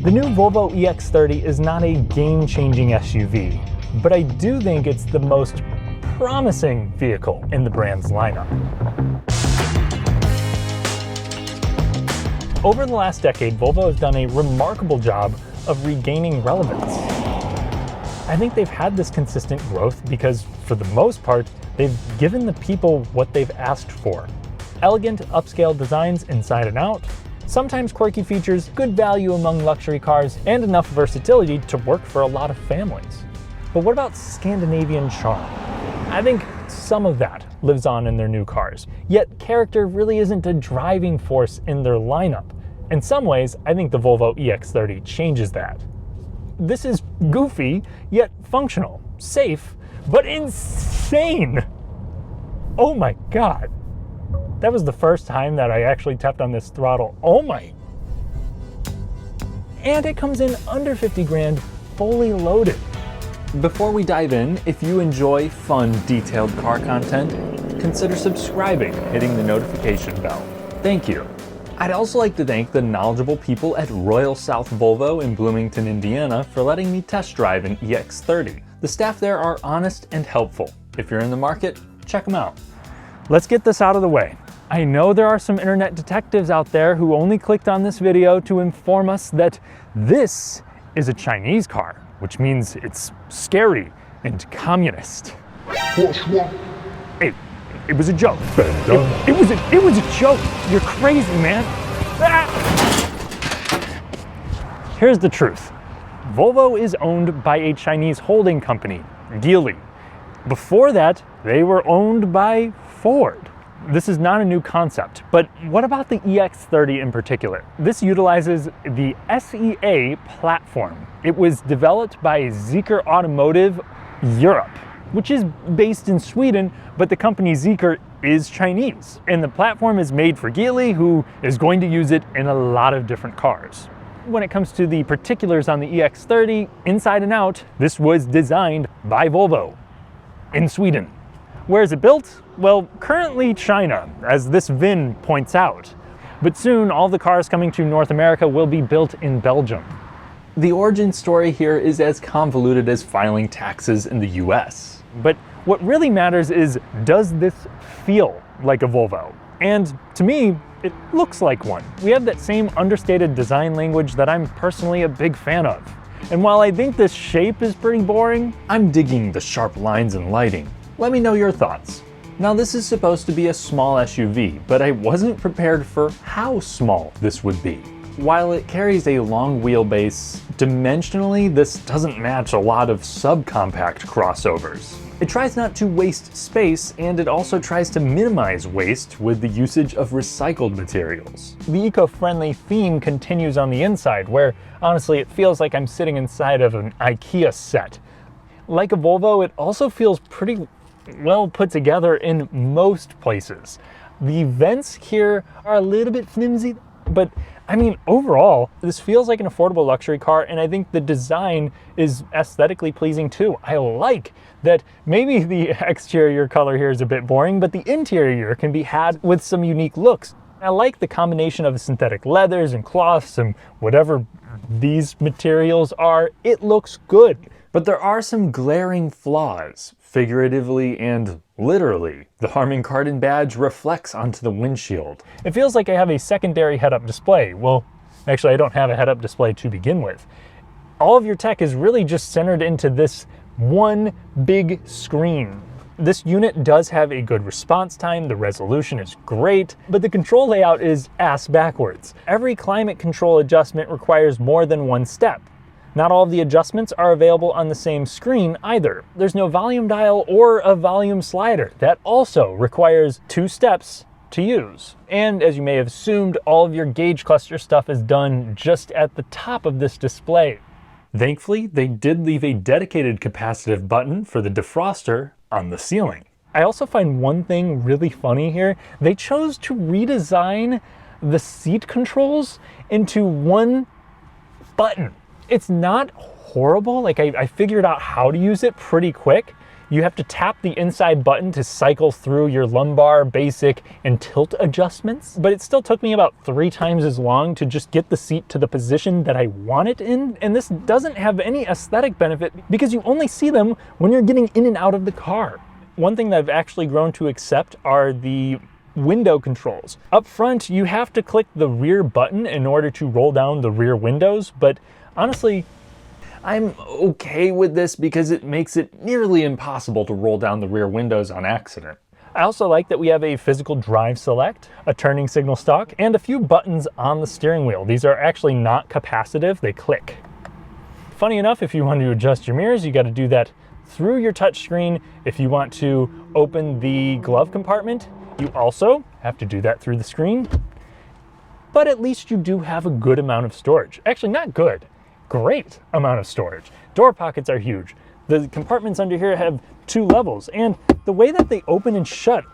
The new Volvo EX30 is not a game-changing SUV, but I do think it's the most promising vehicle in the brand's lineup. Over the last decade, Volvo has done a remarkable job of regaining relevance. I think they've had this consistent growth because, for the most part, they've given the people what they've asked for. Elegant, upscale designs inside and out, sometimes quirky features, good value among luxury cars, and enough versatility to work for a lot of families. But what about Scandinavian charm? I think some of that lives on in their new cars, yet character really isn't a driving force in their lineup. In some ways, I think the Volvo EX30 changes that. This is goofy, yet functional, safe, but insane! Oh my god. That was the first time that I actually tapped on this throttle. Oh my. And it comes in under 50 grand, fully loaded. Before we dive in, if you enjoy fun, detailed car content, consider subscribing, hitting the notification bell. Thank you. I'd also like to thank the knowledgeable people at Royal South Volvo in Bloomington, Indiana for letting me test drive an EX30. The staff there are honest and helpful. If you're in the market, check them out. Let's get this out of the way. I know there are some internet detectives out there who only clicked on this video to inform us that this is a Chinese car, which means it's scary and communist. Hey, it was a joke. It was a joke. You're crazy, man. Ah! Here's the truth. Volvo is owned by a Chinese holding company, Geely. Before that, they were owned by Ford. This is not a new concept, but what about the EX30 in particular? This utilizes the SEA platform. It was developed by Zeekr Automotive Europe, which is based in Sweden, but the company Zeekr is Chinese. And the platform is made for Geely, who is going to use it in a lot of different cars. When it comes to the particulars on the EX30, inside and out, this was designed by Volvo in Sweden. Where is it built? Well, currently China, as this VIN points out. But soon, all the cars coming to North America will be built in Belgium. The origin story here is as convoluted as filing taxes in the US. But what really matters is, does this feel like a Volvo? And to me, it looks like one. We have that same understated design language that I'm personally a big fan of. And while I think this shape is pretty boring, I'm digging the sharp lines and lighting. Let me know your thoughts. Now, this is supposed to be a small SUV, but I wasn't prepared for how small this would be. While it carries a long wheelbase, dimensionally this doesn't match a lot of subcompact crossovers. It tries not to waste space, and it also tries to minimize waste with the usage of recycled materials. The eco-friendly theme continues on the inside, where honestly it feels like I'm sitting inside of an IKEA set. Like a Volvo, it also feels pretty well put together in most places. The vents here are a little bit flimsy, but I mean, overall, this feels like an affordable luxury car, and I think the design is aesthetically pleasing too. I like that maybe the exterior color here is a bit boring, but the interior can be had with some unique looks. I like the combination of synthetic leathers and cloths and whatever these materials are. It looks good. But there are some glaring flaws, figuratively and literally. The Harman Kardon badge reflects onto the windshield. It feels like I have a secondary head-up display. Well, actually I don't have a head-up display to begin with. All of your tech is really just centered into this one big screen. This unit does have a good response time, the resolution is great, but the control layout is ass backwards. Every climate control adjustment requires more than one step. Not all of the adjustments are available on the same screen either. There's no volume dial or a volume slider. That also requires 2 steps to use. And as you may have assumed, all of your gauge cluster stuff is done just at the top of this display. Thankfully, they did leave a dedicated capacitive button for the defroster on the ceiling. I also find one thing really funny here. They chose to redesign the seat controls into one button. It's not horrible. Like I figured out how to use it pretty quick. You have to tap the inside button to cycle through your lumbar, basic, and tilt adjustments. But it still took me about 3 times as long to just get the seat to the position that I want it in. And this doesn't have any aesthetic benefit because you only see them when you're getting in and out of the car. One thing that I've actually grown to accept are the window controls. Up front, you have to click the rear button in order to roll down the rear windows, but honestly, I'm okay with this because it makes it nearly impossible to roll down the rear windows on accident. I also like that we have a physical drive select, a turning signal stalk, and a few buttons on the steering wheel. These are actually not capacitive, they click. Funny enough, if you want to adjust your mirrors, you got to do that through your touchscreen. If you want to open the glove compartment, you also have to do that through the screen, but at least you do have a good amount of storage. Actually, not good, great amount of storage. Door pockets are huge. The compartments under here have 2 levels, and the way that they open and shut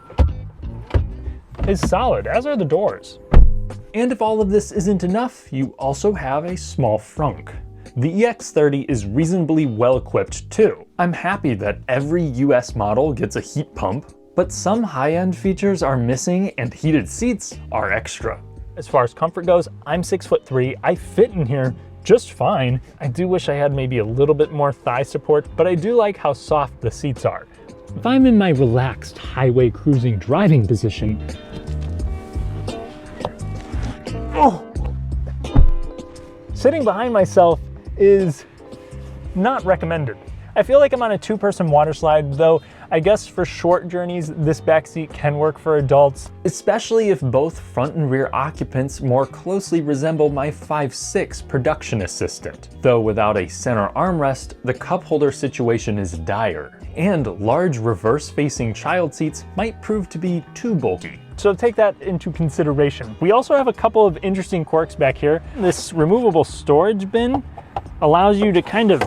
is solid, as are the doors. And if all of this isn't enough, you also have a small frunk. The EX30 is reasonably well equipped too. I'm happy that every US model gets a heat pump, but some high-end features are missing and heated seats are extra. As far as comfort goes, I'm 6'3", I fit in here just fine. I do wish I had maybe a little bit more thigh support, but I do like how soft the seats are. If I'm in my relaxed highway cruising driving position, sitting behind myself is not recommended. I feel like I'm on a 2-person water slide, though I guess for short journeys, this back seat can work for adults, especially if both front and rear occupants more closely resemble my 5'6" production assistant. Though without a center armrest, the cup holder situation is dire, and large reverse-facing child seats might prove to be too bulky. So take that into consideration. We also have a couple of interesting quirks back here. This removable storage bin allows you to kind of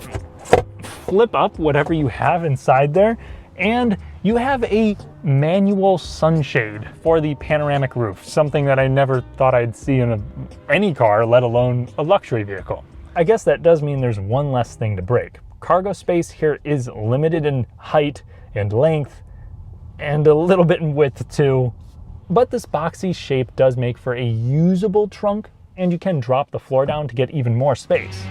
flip up whatever you have inside there, and you have a manual sunshade for the panoramic roof, something that I never thought I'd see in any car, let alone a luxury vehicle. I guess that does mean there's one less thing to break. Cargo space here is limited in height and length, and a little bit in width too, but this boxy shape does make for a usable trunk, and you can drop the floor down to get even more space.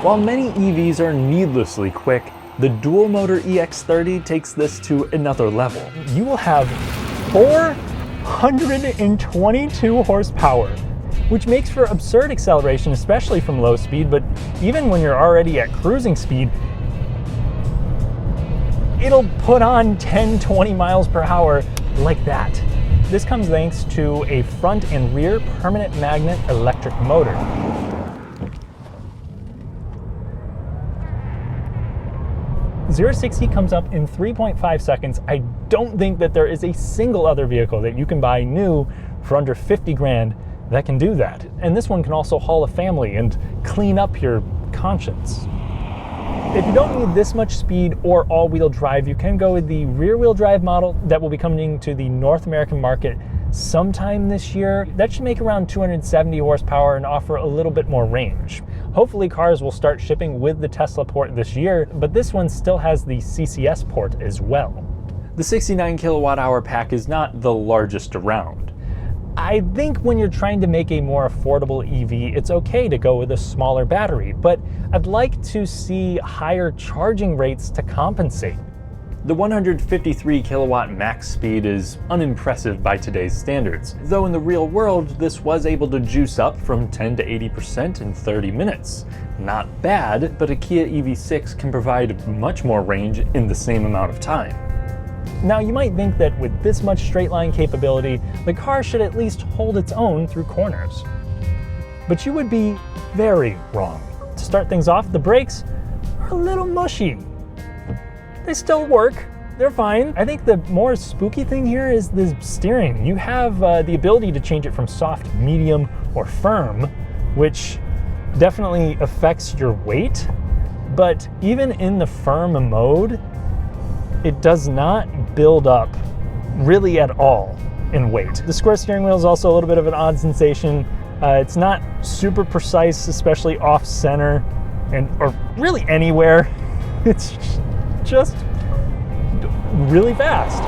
While many EVs are needlessly quick, the dual-motor EX30 takes this to another level. You will have 422 horsepower, which makes for absurd acceleration, especially from low speed, but even when you're already at cruising speed, it'll put on 10-20 miles per hour like that. This comes thanks to a front and rear permanent magnet electric motor. 0-60 comes up in 3.5 seconds. I don't think that there is a single other vehicle that you can buy new for under 50 grand that can do that. And this one can also haul a family and clean up your conscience. If you don't need this much speed or all-wheel drive, you can go with the rear-wheel drive model that will be coming to the North American market sometime this year. That should make around 270 horsepower and offer a little bit more range. Hopefully cars will start shipping with the Tesla port this year, but this one still has the CCS port as well. The 69 kilowatt hour pack is not the largest around. I think when you're trying to make a more affordable EV, it's okay to go with a smaller battery, but I'd like to see higher charging rates to compensate. The 153 kilowatt max speed is unimpressive by today's standards, though in the real world this was able to juice up from 10 to 80% in 30 minutes. Not bad, but a Kia EV6 can provide much more range in the same amount of time. Now you might think that with this much straight line capability, the car should at least hold its own through corners. But you would be very wrong. To start things off, the brakes are a little mushy. They still work, they're fine. I think the more spooky thing here is the steering. You have the ability to change it from soft, medium, or firm, which definitely affects your weight. But even in the firm mode, it does not build up really at all in weight. The square steering wheel is also a little bit of an odd sensation. It's not super precise, especially off center or really anywhere. It's just really fast.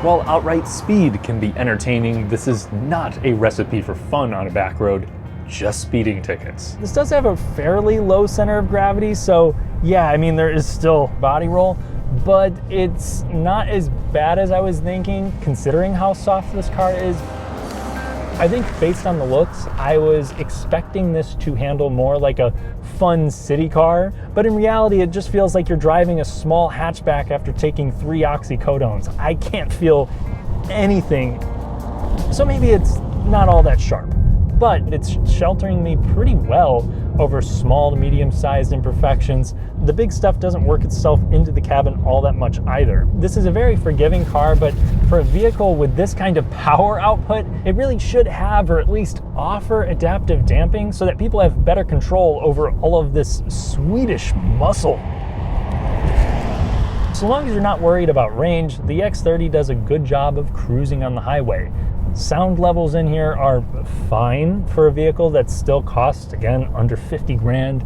While outright speed can be entertaining, this is not a recipe for fun on a back road, just speeding tickets. This does have a fairly low center of gravity, so yeah, I mean, there is still body roll, but it's not as bad as I was thinking, considering how soft this car is. I think based on the looks, I was expecting this to handle more like a fun city car, but in reality, it just feels like you're driving a small hatchback after taking 3 oxycodones. I can't feel anything, so maybe it's not all that sharp, but it's sheltering me pretty well over small to medium-sized imperfections. The big stuff doesn't work itself into the cabin all that much either. This is a very forgiving car, but for a vehicle with this kind of power output, it really should have, or at least offer, adaptive damping so that people have better control over all of this Swedish muscle. So long as you're not worried about range, the EX30 does a good job of cruising on the highway. Sound levels in here are fine for a vehicle that still costs, again, under 50 grand.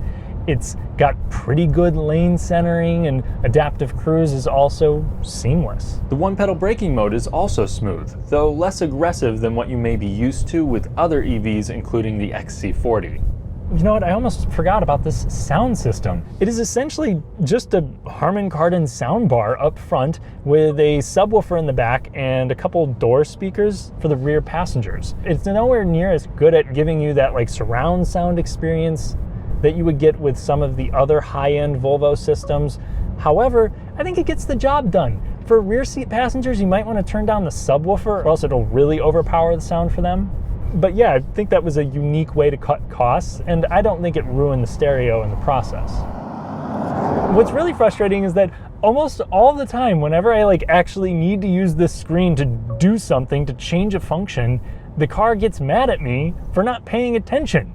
It's got pretty good lane centering, and adaptive cruise is also seamless. The one-pedal braking mode is also smooth, though less aggressive than what you may be used to with other EVs, including the XC40. You know what, I almost forgot about this sound system. It is essentially just a Harman Kardon soundbar up front with a subwoofer in the back and a couple door speakers for the rear passengers. It's nowhere near as good at giving you that like surround sound experience that you would get with some of the other high-end Volvo systems. However, I think it gets the job done. For rear seat passengers, you might want to turn down the subwoofer or else it'll really overpower the sound for them. But yeah, I think that was a unique way to cut costs, and I don't think it ruined the stereo in the process. What's really frustrating is that almost all the time, whenever I actually need to use this screen to do something, to change a function, the car gets mad at me for not paying attention.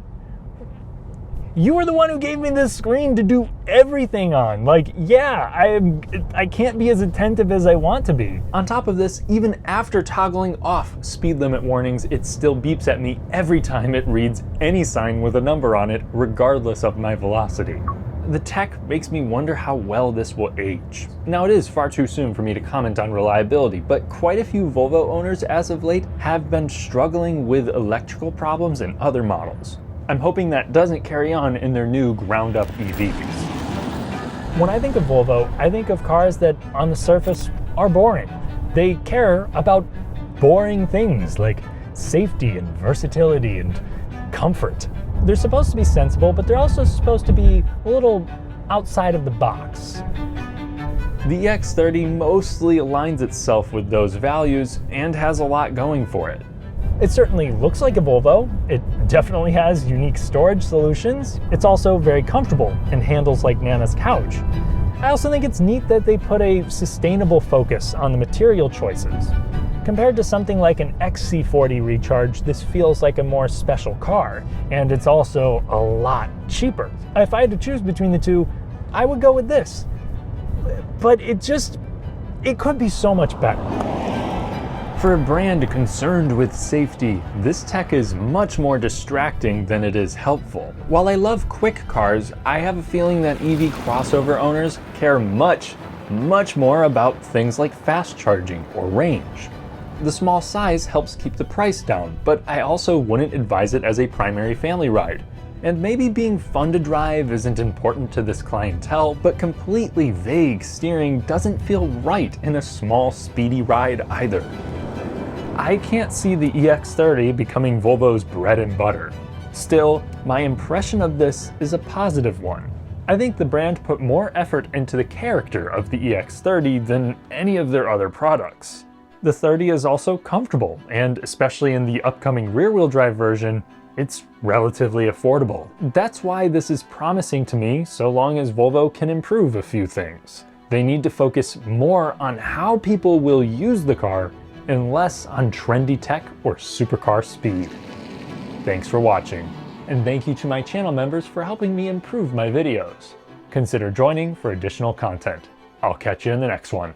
You were the one who gave me this screen to do everything on. I can't be as attentive as I want to be. On top of this, even after toggling off speed limit warnings, it still beeps at me every time it reads any sign with a number on it, regardless of my velocity. The tech makes me wonder how well this will age. Now, it is far too soon for me to comment on reliability, but quite a few Volvo owners as of late have been struggling with electrical problems in other models. I'm hoping that doesn't carry on in their new ground-up EVs. When I think of Volvo, I think of cars that on the surface are boring. They care about boring things like safety and versatility and comfort. They're supposed to be sensible, but they're also supposed to be a little outside of the box. The EX30 mostly aligns itself with those values and has a lot going for it. It certainly looks like a Volvo. It definitely has unique storage solutions. It's also very comfortable and handles like Nana's couch. I also think it's neat that they put a sustainable focus on the material choices. Compared to something like an XC40 Recharge, this feels like a more special car, and it's also a lot cheaper. If I had to choose between the two, I would go with this. But it could be so much better. For a brand concerned with safety, this tech is much more distracting than it is helpful. While I love quick cars, I have a feeling that EV crossover owners care much more about things like fast charging or range. The small size helps keep the price down, but I also wouldn't advise it as a primary family ride. And maybe being fun to drive isn't important to this clientele, but completely vague steering doesn't feel right in a small, speedy ride either. I can't see the EX30 becoming Volvo's bread and butter. Still, my impression of this is a positive one. I think the brand put more effort into the character of the EX30 than any of their other products. The 30 is also comfortable, and especially in the upcoming rear-wheel drive version, it's relatively affordable. That's why this is promising to me, so long as Volvo can improve a few things. They need to focus more on how people will use the car and less on trendy tech or supercar speed. Thanks for watching, and thank you to my channel members for helping me improve my videos. Consider joining for additional content. I'll catch you in the next one.